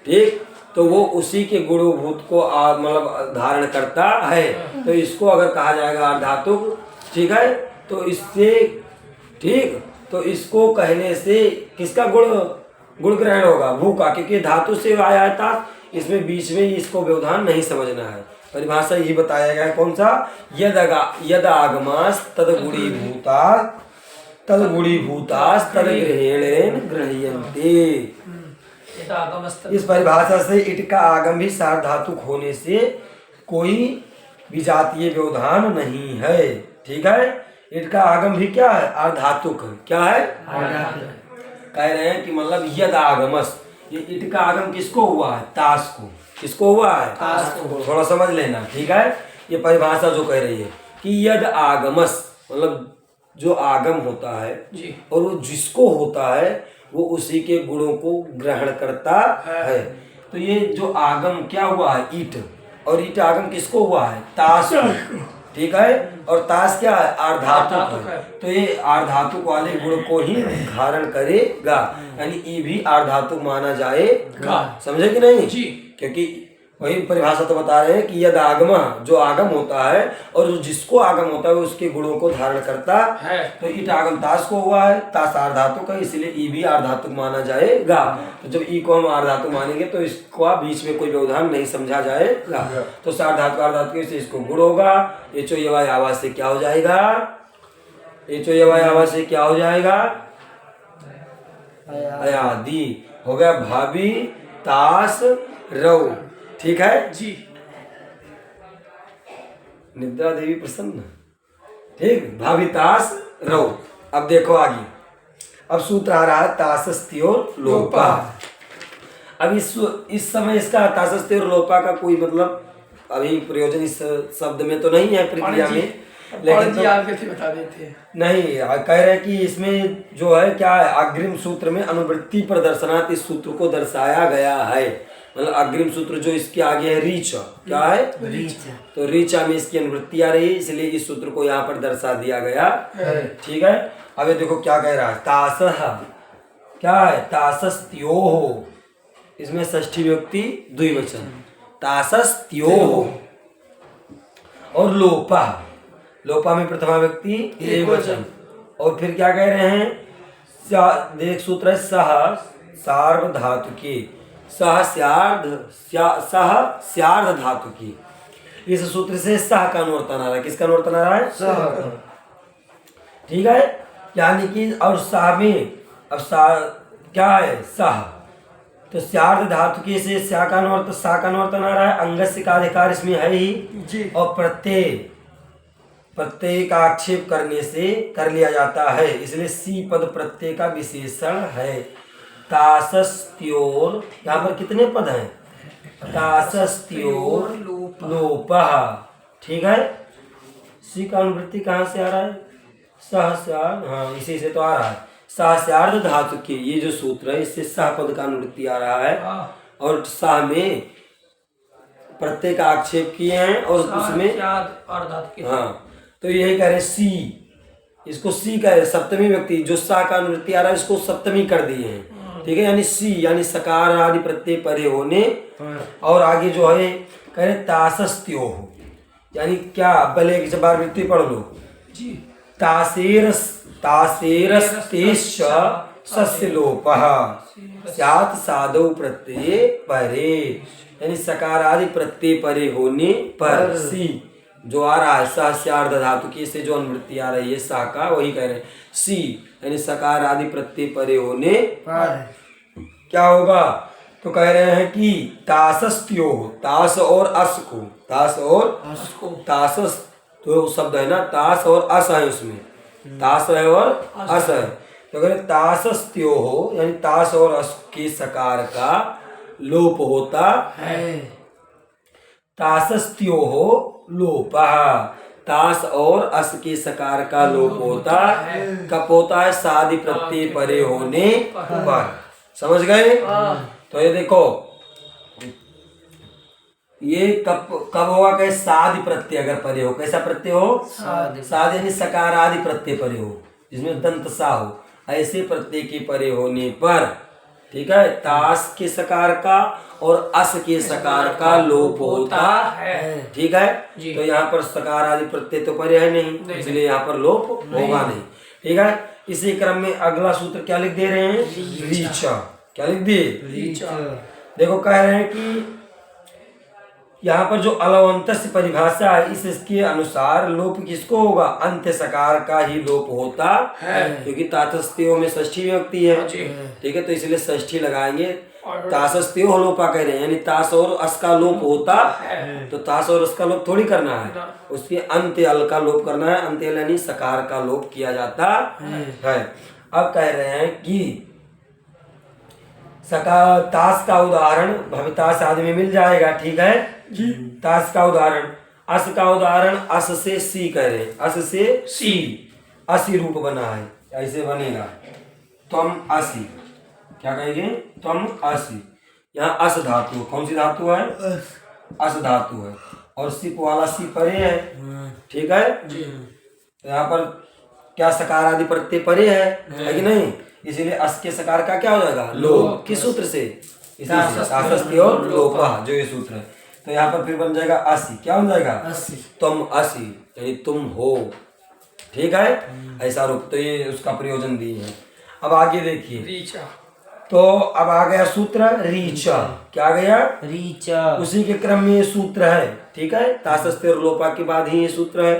ठीक। तो वो उसी के गुणभूत को मतलब धारण करता है। तो इसको अगर कहा जाएगा अर्धातुक, ठीक है, तो इससे ठीक, तो इसको कहने से किसका गुण ग्रहण होगा? भू का, क्योंकि धातु से आया था। इसमें बीच में इसको व्यवधान नहीं समझना है। परिभाषा यही बताया गया है। कौन सा? यद आगमास तदगुणी भूतास तदग्रहणेन गृह्यन्ते। इस परिभाषा से इट का आगम भी सार्वधातुक होने से कोई विजातीय व्यवधान नहीं है। ठीक है। इट का आगम भी क्या है? अर्धातुक है। क्या है? कह रहे हैं कि मतलब यद आगमस, ये इट का आगम किसको हुआ है? ताश को। किसको हुआ है? ताश को। थोड़ा समझ लेना। ठीक है। ये परिभाषा जो कह रही है कि यद आगमस मतलब जो आगम होता है जी। और वो जिसको होता है वो उसी के गुणों को ग्रहण करता है। तो ये जो आगम क्या हुआ है? ईट। और ईट आगम किसको हुआ है? ताश को। ठीक है। और ताश क्या है? अर्धातुक है। तो ये अर्धातुक वाले गुण को ही धारण करेगा, यानी ई भी अर्धातुक माना जाएगा। समझे कि नहीं? जी। क्योंकि वही परिभाषा तो बता रहे हैं कि यद आगम, जो आगम होता है और जो जिसको आगम होता है वो उसके गुणों को धारण करता है। तो ईट आगम ताश को हुआ है, ताश अर्धातुक है, इसलिए ई भी अर्धातुक माना जाएगा। तो जब ई को हम अर्धातुक मानेंगे तो इसको बीच में कोई व्यवधान नहीं समझा जाएगा। तो सार्वधातुक अर्धातुक से इसको गुण होगा। एचो यवाय आवाज से क्या हो जाएगा? एचो यवाय आवाज से क्या हो जाएगा? अयादि हो गया। भाभी ताश रौ। ठीक है जी। निद्रा देवी प्रसन्न। ठीक। भाभी ताश रौ। अब देखो आगे, अब सूत्र आ रहा है तासस्त्योर लोपा। अब इस समय इसका तासस्त्योर लोपा का कोई मतलब अभी प्रयोजन इस शब्द में तो नहीं है प्रक्रिया में, लेकिन जी आगे थे बता देते नहीं कह रहे हैं कि इसमें जो है क्या है, अग्रिम सूत्र में अनुवृत्ति प्रदर्शनात् इस सूत्र को दर्शाया गया है। मतलब अग्रिम सूत्र जो इसके आगे है रीच। क्या है? रीच। तो रीचा में इसकी अनुवृत्ति आ रही है, इसलिए इस सूत्र को यहाँ पर दर्शा दिया गया। ठीक है। अब ये देखो क्या कह रहा है। तासह क्या है? तासस्त्योः, इसमें षष्ठी व्यक्ति द्विवचन, तासस्त्योः। और लोपा, लोपा में प्रथमा व्यक्ति एकवचन। और फिर क्या कह रहे हैं? देख सूत्र है सह सार्वधातुकी, सह स्यार्ध धातु की। इस सूत्र से सह का अनुवर्तन आ रहा है। किसका अनुवर्तन आ रहा है? सह। ठीक है। यानी कि और सह में अब क्या है? सह। तो स्यार्ध धातु की से सा का अनुवर्तन आ रहा है। अंगस्य का अधिकार इसमें है ही। और प्रत्यय प्रत्यय का आक्षेप करने से कर लिया जाता है, इसलिए सी पद प्रत्यय का विशेषण है। तासस्त्योर, यहाँ पर कितने पद हैं? तासस्त्योर लोपः, ठीक है। सी का अनुवृत्ति कहाँ से आ रहा है? सहस्यार्ध, हाँ इसी से तो आ रहा है। सहस्यार्ध धातु के ये जो सूत्र है, इससे सह पद का अनुवृत्ति आ रहा है, और सह में प्रत्यय का आक्षेप किए हैं, और उसमें हाँ, तो यही कह रहे सी, इसको सी कह रहे, सप्तमी व्यक्ति जो सा का अनुवृत्ति आ रहा है इसको सप्तमी कर दिए हैं, ठीक है। यानी सी यानी सकार आदि प्रत्यय परे होने, और आगे जो है कह रहे तासस्त्यो, यानी क्या? पहले एक बार वृत्ति पढ़ लो जी। तासेरस तासेरस्तेश्च सस्य लोपः स्यात् साधौ प्रत्यय परे, यानी सकार आदि प्रत्यय परे होने पर सी जो आ रहा है सहस्यार्ध धातु की से जो अनुवृत्ति आ रही है सा का, वही कह रहे हैं सी, यानी सकार आदि प्रत्यय परे होने पर क्या होगा? तो कह रहे हैं कि तासस्त्यो, तास और अस को, तास और तासस तो शब्द है ना, तास और अस है उसमें, तास है और अस है, तो कह रहे तासस्त्यो हो, यानी तास और अस के सकार का लोप होता है। तासस्त्यो हो लोपः, तास और अस के सकार का लोप होता है। कब होता है? सादि प्रत्यय परे होने पर। समझ गए? तो ये देखो, ये कब होगा? कहे सादि प्रत्यय अगर परे हो, कैसा प्रत्यय हो? सादि यानी सकार आदि प्रत्यय परे हो, जिसमें दंत सा हो, ऐसे प्रत्यय के परे होने पर, ठीक है, तास के सकार का और अस के सकार का लोप होता है, ठीक है। तो यहाँ पर सकार आदि प्रत्यय तो परे है नहीं, इसलिए यहाँ पर लोप होगा नहीं, ठीक है। इसी क्रम में अगला सूत्र क्या लिख दे रहे हैं? रीचा। क्या लिख दिए? रीचा। देखो कह रहे हैं कि यहाँ पर जो अलवंत परिभाषा है, इसके अनुसार लोप किसको होगा? अंत्य सकार का ही लोप होता है, क्योंकि तासस्त्यो में षष्ठी विभक्ति है, ठीक है, तो इसलिए षष्ठी लगाएंगे। तासस्त्यो लोपा कह रहे हैं, यानी तास और अस का लोप होता है, तो तास और अस का लोप थोड़ी करना है, उसके अंत्य अल का लोप करना है, अंत्य यानी सकार का लोप किया जाता है। अब कह रहे हैं कि सकार तास का उदाहरण भवितास आदि में मिल जाएगा, ठीक है जी। तास का उदाहरण, अस का उदाहरण अस से सी कह रहे हैं, अस से सी, असी रूप बना है, ऐसे बनेगा त्वम असी, क्या कहेंगे? त्वम असी। यहाँ अस धातु, कौन सी धातु है? अस धातु है, और सिप वाला सी परे है, ठीक है जी। यहाँ पर क्या सकार आदि प्रत्यय परे है कि नहीं? इसीलिए अस के सकार का क्या हो जाएगा? लोप। किस सूत्र से? तासस्त्यो लोपः, जो ये सूत्र है। तो यहाँ पर फिर बन जाएगा असी, क्या बन जाएगा? असी। तुम असी यानी तुम हो, ठीक है, ऐसा रूप। तो ये उसका प्रयोजन दिए है। अब आगे देखिए, रीचा। तो अब आ गया सूत्र रीचा। क्या गया? रीचा। उसी के क्रम में ये सूत्र है, ठीक है, तासस्त्यो लोपा के बाद ही ये सूत्र है।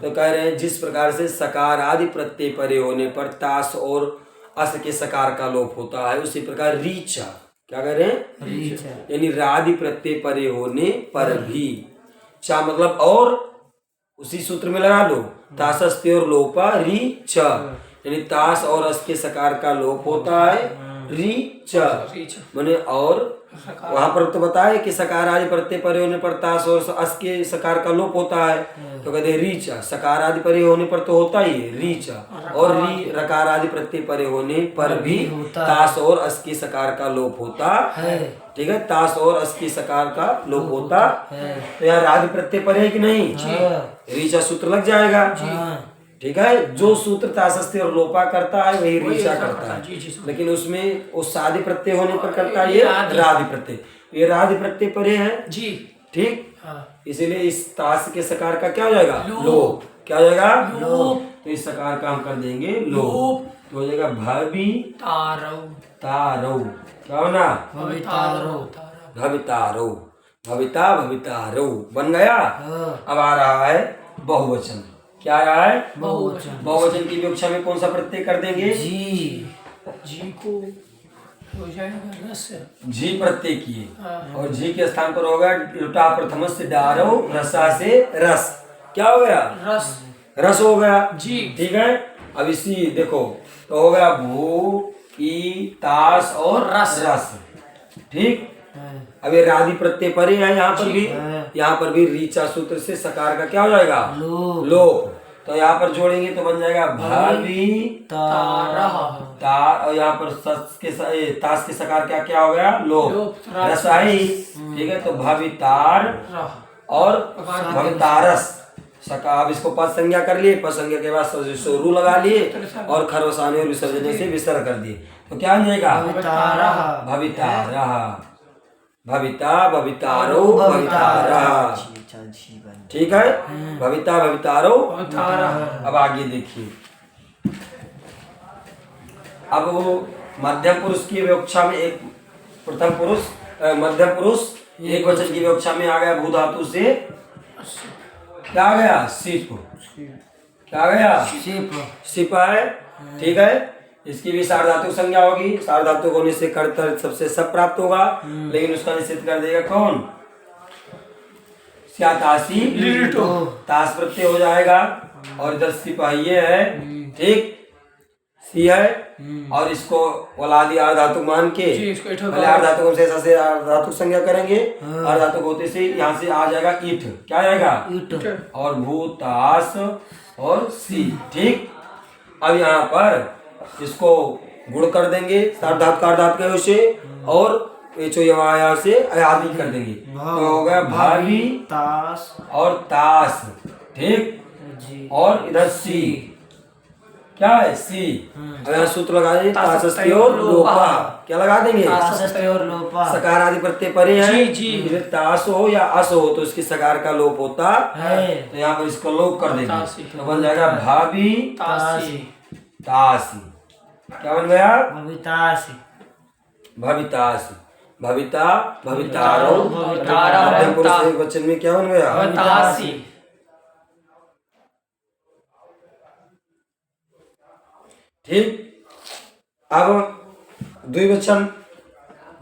तो कह रहे हैं जिस प्रकार से सकार आदि प्रत्यय परे होने पर तास और अस के सकार का लोप होता है, उसी प्रकार रीचा, क्या कह रहे हैं? रीचा, यानी रादि प्रत्यय परे होने पर भी, चा मतलब और, उसी सूत्र में लगा लो, तासस्त्यो लोपा रीचा, यानी तास और अस के सकार का लोप होता है, रीचा माने और। वहां पर तो बताए कि सकार आदि प्रत्यय परे होने पर तास और अस के सकार का लोप होता है, तो कहते हैं रीचा, सकार आदि परे होने पर तो होता ही है रीचा, और री रकार आदि प्रत्यय परे होने पर भी तास और अस के सकार का लोप होता है, ठीक है, तास और अस के सकार का लोप होता है। तो यहाँ रादि प्रत्यय परे है कि नहीं? रीचा सूत्र लग जाएगा, ठीक है। जो सूत्र तासस्त्यो लोपा करता है वही रीचा करता है, लेकिन उसमें वो सादि प्रत्यय होने पर करता है ये रादि प्रत्यय, ये रादि प्रत्यय परे है जी, ठीक। इसीलिए इस तास के सकार का क्या हो जाएगा? लोप। क्या हो जाएगा? लोप। तो इस सकार का हम कर देंगे लोप, तो हो जाएगा भवि तारौ, तारौ, क्या होना? भवितारौ, भवितारौ, भविता भवितारौ बन गया। अब आ रहा है बहुवचन। क्या आ रहा है? बहुवचन। बहुवचन की विवक्षा में कौन सा प्रत्यय कर देंगे? जी। जी को हो जाएगा रस, जी प्रत्यय किए, और जी के स्थान पर होगा लुटा प्रथम से डारो, रसा से रस, क्या हो गया? रस। रस हो गया जी। ठीक है। अब इसी देखो तो हो गया भू ई तास और रस। रस ठीक। अब ये राधि प्रत्यय परे है यहाँ पर भी, यहाँ पर भी रीचा सूत्र से सकार का क्या हो जाएगा? लोप। तो यहाँ पर जोड़ेंगे तो बन जाएगा भाभी तारह। तार, और यहाँ पर सस के तास के सकार क्या क्या हो गया? लोप। लोप, रस आई ठीक है। तो भाभी तार और भाभी तारस सका। अब इसको पद संज्ञा कर लिए, पद संज्ञा के बाद रू लगा लिए और खरवसाने और विसर्जन से विसर्ग कर दिए तो क्या हो जाएगा? भवितारः भविता भवितारो भवितारः ठीक है। भविता भवितारो। अब आगे देखिए, अब वो मध्यम पुरुष की विवक्षा में एक प्रथम पुरुष मध्यम पुरुष एक वचन की विवक्षा में आ गया भू धातु से क्या आ गया? सिप। क्या आ गया? सिप है ठीक है। इसकी भी सार्वधातुक संज्ञा होगी, सार्वधातुक होने से कर्ता सबसे सब प्राप्त होगा, लेकिन उसका निषेध कर देगा कौन? स्यातासी लिटो, तास प्रत्यय हो जाएगा और इधर सिपाही है ठीक, सी है और इसको वलादी आर्धातुक मान के पहले आर्धातुक से ऐसा से आर्धातुक संज्ञा करेंगे। आर्धातुक होते से यहाँ से आ जाएगा ईट। क्या आएगा? ईट। और भूतास और सी ठीक। अब यहाँ पर इसको गुण कर देंगे सार्वधातुक कार्धातुक के से और एचो यवाया से आदि कर देंगे तो हो गया भाभी तास और तास ठीक। और इधर सी क्या है? सी। अब यहाँ सूत्र लगा देंगे तासस्ते और लोपा। क्या लगा देंगे? तासस्ते और लोपा। सकार आदि प्रत्यय परे है जी। तास हो या अस हो तो इसकी सकार का लोप होता है तो यहाँ पर इसको लोप कर देंगे तो बन जाएगा भाभी तासी। तासी। क्या बन गया? भवितासी। भवितासी भविता भवितारो भवितारः। मध्यम पुरुष एक वचन में क्या बन गया? भवितासी। ठीक। अब द्विवचन,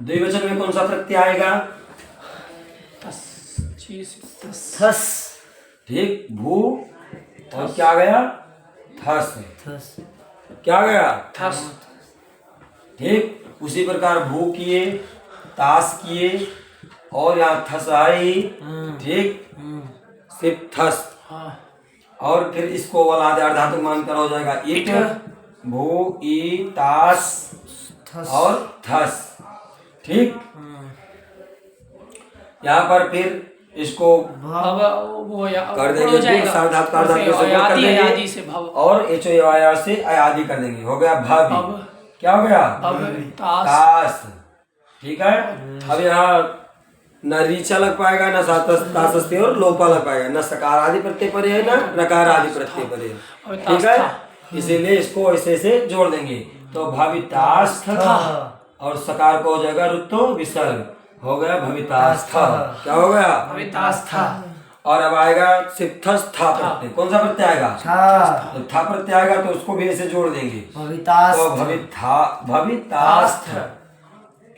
द्विवचन में कौन सा प्रत्यय आएगा? थस। ठीक। भू और क्या गया? थस। थस। क्या गया? थस। ठीक। उसी प्रकार भू किए, तास किए और यहाँ थस आई ठीक, सिर्फ थस और फिर इसको वलाद अर्धातुक मानकर हो जाएगा ईट। भू ई तास और थस ठीक। यहाँ पर फिर इसको कर देंगे सार्वधातुक कार्धातुक से कर देंगे और एचो यवाया से अयादि कर देंगे हो गया भाभी। क्या हो गया? तास ठीक है। अब यहाँ न रीचा लग पाएगा न तासस्ते और लोपा लग पाएगा, न सकार आदि प्रत्यय परे है न नकार आदि प्रत्यय परे है ठीक है। इसीलिए इसको ऐसे से जोड़ देंगे तो भवितास्थ और सकार को हो जाएगा रुत्तो विसर्ग हो गया भवितास्थ। क्या हो गया? भवितास्थ। और अब आएगा सिद्धस था प्रत्यय। कौन सा प्रत्यय आएगा? तो था प्रत्यय आएगा तो उसको भी ऐसे जोड़ देंगे तो भवितास्थ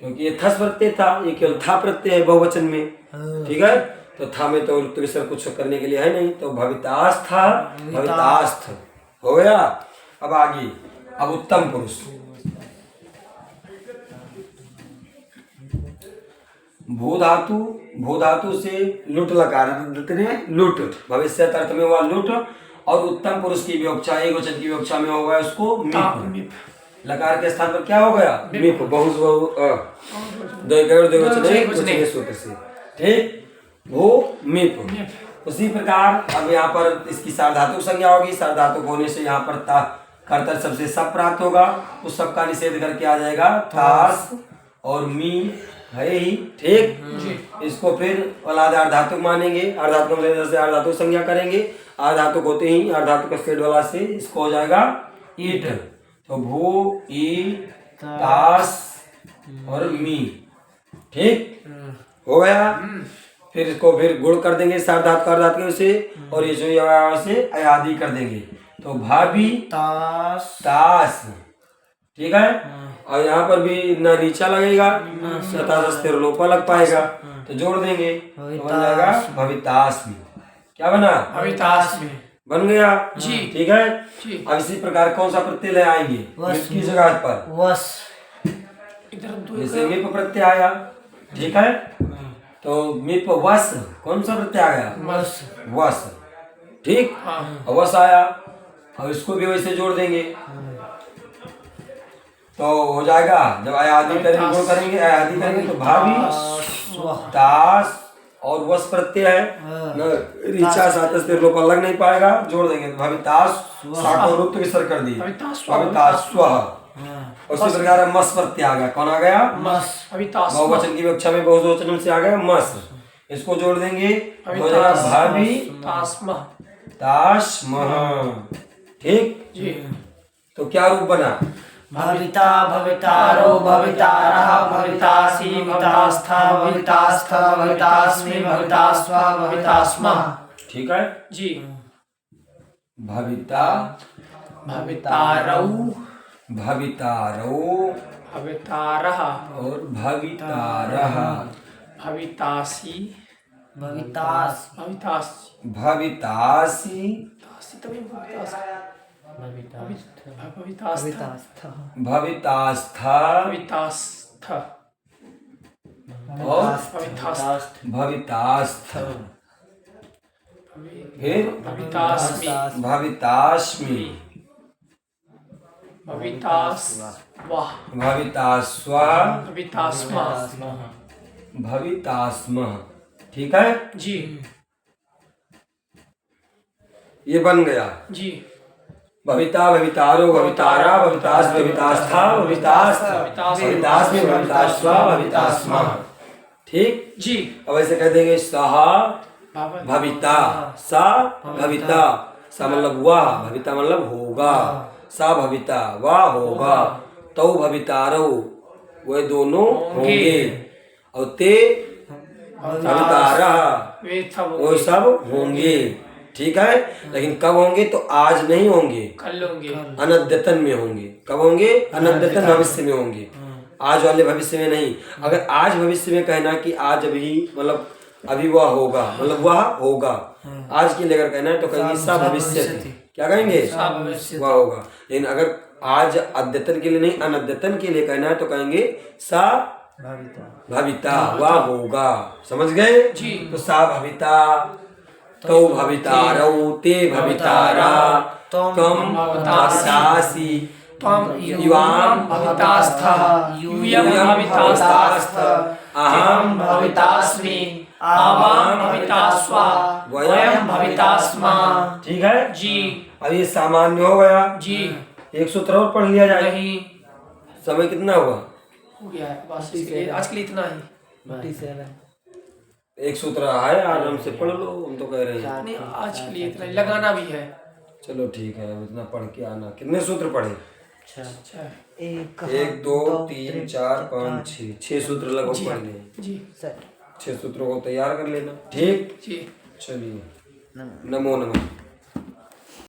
क्योंकि ये थस प्रत्यय था, ये केवल था प्रत्यय है बहुवचन में ठीक है। तो था में तो विसर्ग कुछ करने के लिए है नहीं तो भवितास्थ भवितास्थ हो गया। अब आगे अब उत्तम पुरुष भू धातु से लुट लकार लुट भविष्य अर्थ में हुआ लुट और उत्तम पुरुष की विवक्षा एक वचन की विवक्षा में होगा उसको मिप। लकार के स्थान पर क्या हो गया? मिप। दो वचन सूत्र से ठीक। वो मिप। उसी प्रकार अब यहाँ पर इसकी सार्वधातुक संज्ञा होगी, सार्वधातुक होने से यहाँ पर कर्ता सबसे सब प्राप्त होगा, उस सब का निषेध करके आ जाएगा तास और मी है ही ठीक। इसको फिर वलाद अर्धातुक मानेंगे, अर्धातुक से अर्धातुक संज्ञा करेंगे, अर्धातुक होते ही अर्धातुक स्टेट वाला से इसको हो जाएगा ईट। तो भू ई तास और मी ठीक हो गया। फिर इसको फिर गुण कर देंगे सार्वधातुक अर्धातुक से और ये जो से अयादि कर देंगे तो भाभी तास ठीक है। और यहाँ पर भी न रीचा लगेगा न लोपा लग पाएगा तो जोड़ देंगे तो बन जाएगा भवितास भी क्या बना? भवितास्मि। बन गया जी। ठीक है जी। अब इसी प्रकार कौन सा प्रत्यय ले आएंगे वस। की जगह पर? वस। इधर दो जैसे मिप प्रत्यय आया ठीक है तो मिप वस कौन सा प्रत्यय आ गया? वस। वस ठीक हाँ। अब वस आया अब इसको भी वैसे जोड़ देंगे तो हो जाएगा जब आयादी करेंगे गुण करेंगे आयादी करेंगे तो भावी तास और वस प्रत्यय है न ऋचा सातस पे लोप अलग नहीं पाएगा जोड़ देंगे तो भावी तास साको रूप विसर्ग कर दिए भवितास्व उसी प्रकार मस प्रत्यय आ गया कौन आ गया? मस। भवितास्म। बहुवचन की विवक्षा में बहुवचन से आ गया मस इसको जोड़ देंगे हो जाएगा भावी तास्म। तास्मः ठीक जी। तो क्या रूप बना? भविता भवितारो भवितारः भवितासि भवितास्था भवितास्थ भवितास्मि भवितास्वा भवितास्मः। ठीक है जी। भविता भवितारौ भवितारो भवितारः और भवितारः भवितासि भवितास भवितासि भवितासि तासि तभी भवितास्थ भवितास्था भवितास्थ और भवितास्थ भवितास्थ फिर भवितास्मि भवितास्मि भवितास्वाह भवितास्वा भवितास्मा। भवितास्मः ठीक है जी। ये बन गया जी। भविता भवितारो भवितारा भवितास भवितास्था भवितास्थ भवितास्मि भवितास्वा भवितास्मः ठीक जी। अब ऐसे कह देंगे सह भवन भविता सा भविता सा मतलब वह भविता मतलब होगा सा भविता वह होगा तो भवितारो वे दोनों होंगे और ते भवितारा वे सब वो सब होंगे ठीक है लेकिन कब होंगे तो आज नहीं होंगे कल होंगे अनद्यतन में होंगे कब होंगे अनद्यतन भविष्य में होंगे आज वाले भविष्य में नहीं अगर आज भविष्य में कहना कि आज अभी मतलब अभी वह होगा मतलब वह होगा आज के लेकर कहना है तो कहेंगे सा भविष्य क्या कहेंगे वह होगा लेकिन अगर आज अद्यतन के लिए नहीं अनद्यतन के लिए कहना है तो कहेंगे सा भविता वह होगा समझ गए जी। तो सा भविता तो भवितारौ ते भवितारा त्वं भवितासि त्वं युवां भवितास्थः यूयं भवितास्तास्थ अहं भवितास्मि आवां भवितास्वा वयं भवितास्मा। ठीक है जी। अब ये सामान्य हो गया जी। एक सूत्र और पढ़ लिया जाए नहीं समय कितना हुआ हो गया है बस इसलिए आज के लिए इतना ही एक सूत्र है आराम से पढ़ लो हम तो कह रहे हैं नहीं आज के लिए इतना ही लगाना भी है। चलो ठीक है अब इतना पढ़ के आना कितने सूत्र पढ़े अच्छा। एक दो तीन चार पाँच छह सूत्र लगभग पढ़ लिए जी। 6 सूत्रों को तैयार कर लेना ठीक जी। चलिए नमो नमः।